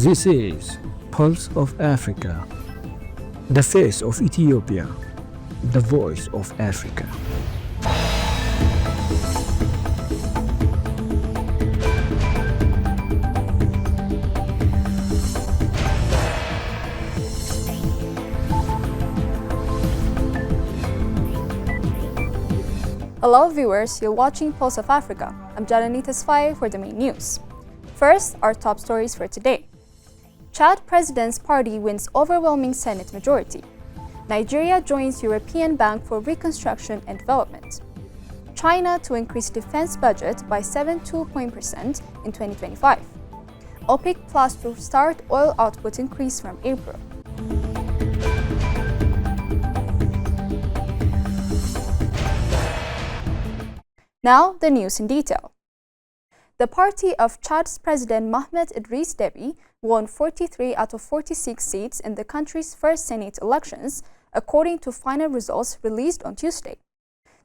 This is Pulse of Africa, the face of Ethiopia, the voice of Africa. Hello viewers, you're watching Pulse of Africa. I'm Janani Tesfaye for the main news. First, our top stories for today. Chad President's Party wins overwhelming Senate majority. Nigeria joins European Bank for Reconstruction and Development. China to increase defense budget by 7.2% in 2025. OPEC Plus to start oil output increase from April. Now, the news in detail. The party of Chad's President Mohamed Idriss Deby won 43 out of 46 seats in the country's first Senate elections, according to final results released on Tuesday.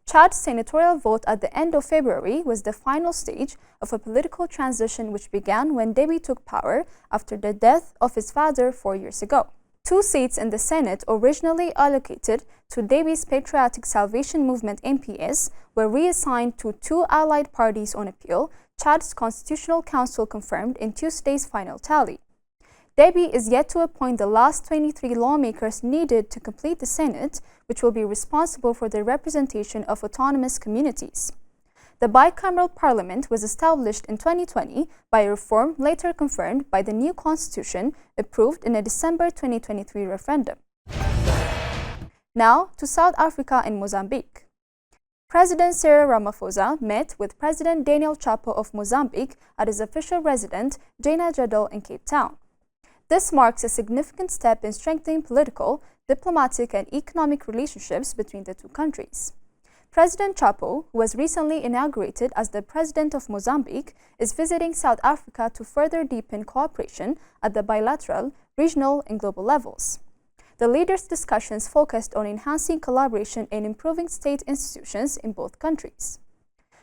Chad's senatorial vote at the end of February was the final stage of a political transition which began when Deby took power after the death of his father 4 years ago. 2 seats in the Senate, originally allocated to Deby's Patriotic Salvation Movement MPS, were reassigned to 2 allied parties on appeal, Chad's Constitutional Council confirmed in Tuesday's final tally. Deby is yet to appoint the last 23 lawmakers needed to complete the Senate, which will be responsible for the representation of autonomous communities. The bicameral parliament was established in 2020 by a reform later confirmed by the new constitution approved in a December 2023 referendum. Now to South Africa and Mozambique. President Cyril Ramaphosa met with President Daniel Chapo of Mozambique at his official residence, Jena Jadel in Cape Town. This marks a significant step in strengthening political, diplomatic, and economic relationships between the two countries. President Chapo, who was recently inaugurated as the President of Mozambique, is visiting South Africa to further deepen cooperation at the bilateral, regional, and global levels. The leaders' discussions focused on enhancing collaboration and improving state institutions in both countries.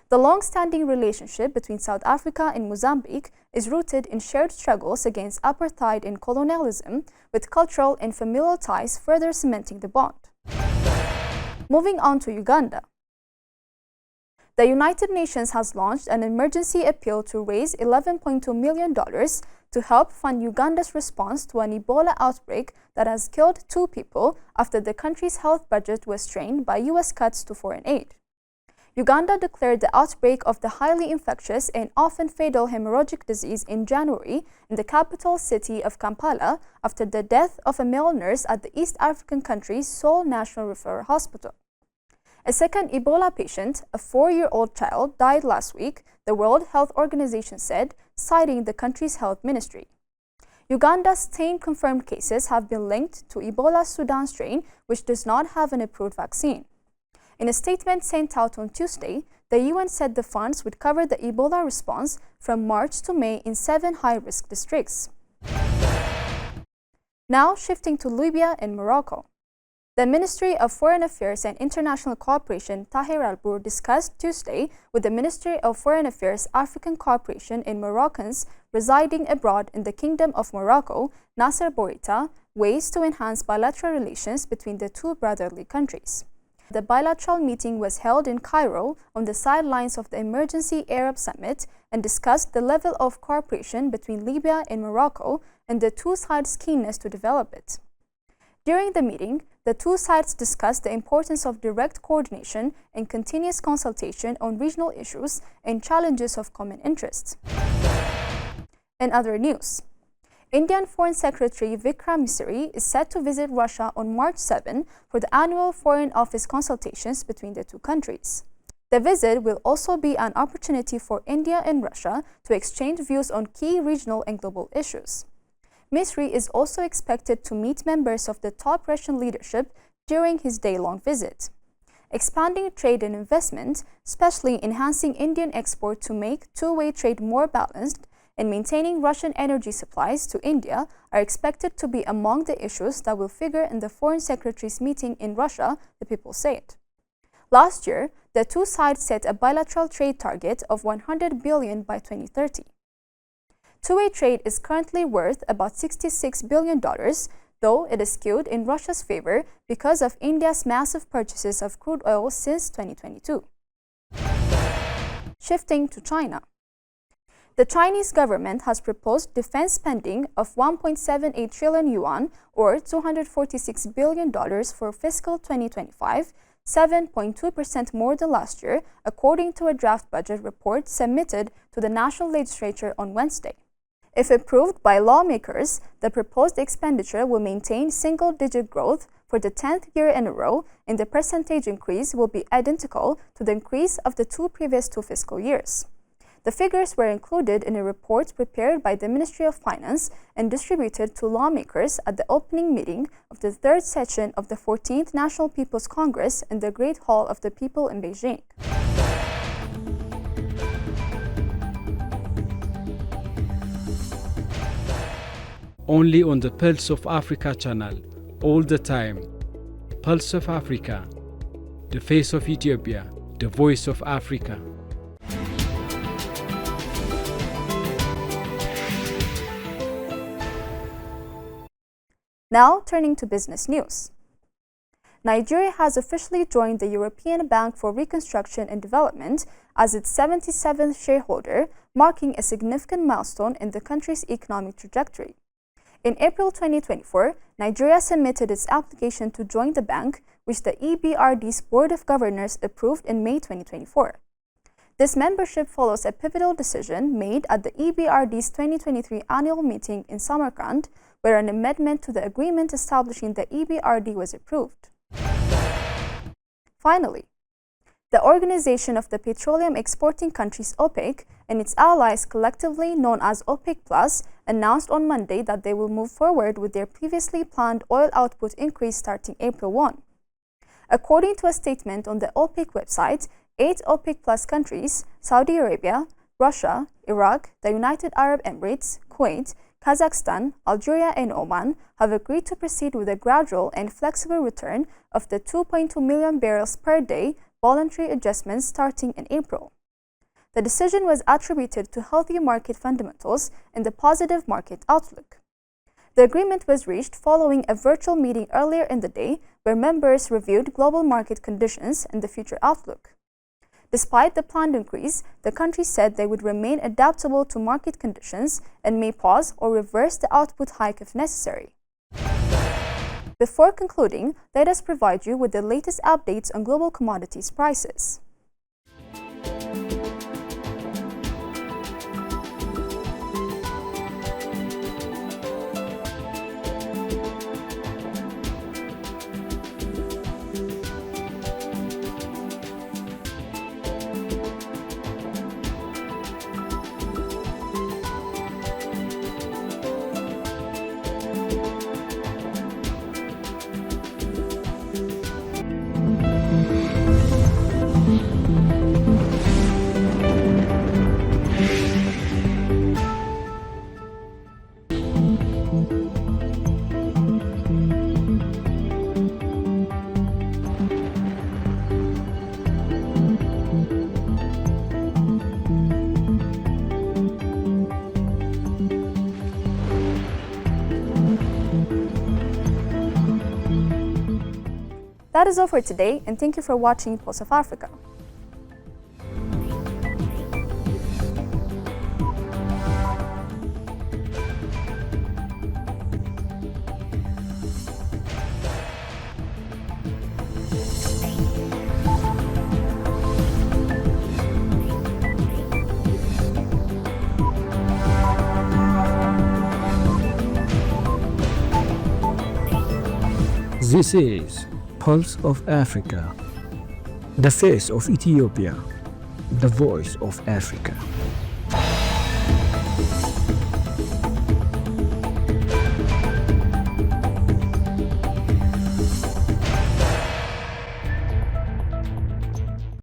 The long-standing relationship between South Africa and Mozambique is rooted in shared struggles against apartheid and colonialism, with cultural and familial ties further cementing the bond. Moving on to Uganda. The United Nations has launched an emergency appeal to raise $11.2 million to help fund Uganda's response to an Ebola outbreak that has killed 2 people after the country's health budget was strained by U.S. cuts to foreign aid. Uganda declared the outbreak of the highly infectious and often fatal hemorrhagic disease in January in the capital city of Kampala after the death of a male nurse at the East African country's sole national referral hospital. A second Ebola patient, a 4-year-old child, died last week, the World Health Organization said, citing the country's health ministry. Uganda's 10 confirmed cases have been linked to Ebola Sudan strain, which does not have an approved vaccine. In a statement sent out on Tuesday, the UN said the funds would cover the Ebola response from March to May in 7 high-risk districts. Now shifting to Libya and Morocco. The Ministry of Foreign Affairs and International Cooperation, Tahir al-Bour, discussed Tuesday with the Ministry of Foreign Affairs African Cooperation and Moroccans residing abroad in the Kingdom of Morocco, Nasser Bourita, ways to enhance bilateral relations between the two brotherly countries. The bilateral meeting was held in Cairo on the sidelines of the Emergency Arab Summit and discussed the level of cooperation between Libya and Morocco and the two sides' keenness to develop it. During the meeting, the two sides discussed the importance of direct coordination and continuous consultation on regional issues and challenges of common interest. In other news, Indian Foreign Secretary Vikram Misri is set to visit Russia on March 7 for the annual Foreign Office consultations between the two countries. The visit will also be an opportunity for India and Russia to exchange views on key regional and global issues. Misri is also expected to meet members of the top Russian leadership during his day-long visit. Expanding trade and investment, especially enhancing Indian export to make two-way trade more balanced, and maintaining Russian energy supplies to India are expected to be among the issues that will figure in the Foreign Secretary's meeting in Russia, the People said. Last year, the two sides set a bilateral trade target of $100 billion by 2030. Two-way trade is currently worth about $66 billion, though it is skewed in Russia's favor because of India's massive purchases of crude oil since 2022. Shifting to China. The Chinese government has proposed defense spending of 1.78 trillion yuan or $246 billion for fiscal 2025, 7.2% more than last year, according to a draft budget report submitted to the National Legislature on Wednesday. If approved by lawmakers, the proposed expenditure will maintain single-digit growth for the 10th year in a row, and the percentage increase will be identical to the increase of the previous two fiscal years. The figures were included in a report prepared by the Ministry of Finance and distributed to lawmakers at the opening meeting of the third session of the 14th National People's Congress in the Great Hall of the People in Beijing. Only on the Pulse of Africa channel, all the time. Pulse of Africa, the face of Ethiopia, the voice of Africa. Now, turning to business news. Nigeria has officially joined the European Bank for Reconstruction and Development as its 77th shareholder, marking a significant milestone in the country's economic trajectory. In April 2024, Nigeria submitted its application to join the bank, which the EBRD's Board of Governors approved in May 2024. This membership follows a pivotal decision made at the EBRD's 2023 annual meeting in Samarkand, where an amendment to the agreement establishing the EBRD was approved. Finally, the Organization of the Petroleum Exporting Countries OPEC and its allies, collectively known as OPEC Plus, announced on Monday that they will move forward with their previously planned oil output increase starting April 1. According to a statement on the OPEC website, 8 OPEC Plus countries, Saudi Arabia, Russia, Iraq, the United Arab Emirates, Kuwait, Kazakhstan, Algeria, and Oman, have agreed to proceed with a gradual and flexible return of the 2.2 million barrels per day voluntary adjustments starting in April. The decision was attributed to healthy market fundamentals and the positive market outlook. The agreement was reached following a virtual meeting earlier in the day where members reviewed global market conditions and the future outlook. Despite the planned increase, the country said they would remain adaptable to market conditions and may pause or reverse the output hike if necessary. Before concluding, let us provide you with the latest updates on global commodities prices. That is all for today, and thank you for watching Pulse of Africa. This is Pulse of Africa, the face of Ethiopia, the voice of Africa.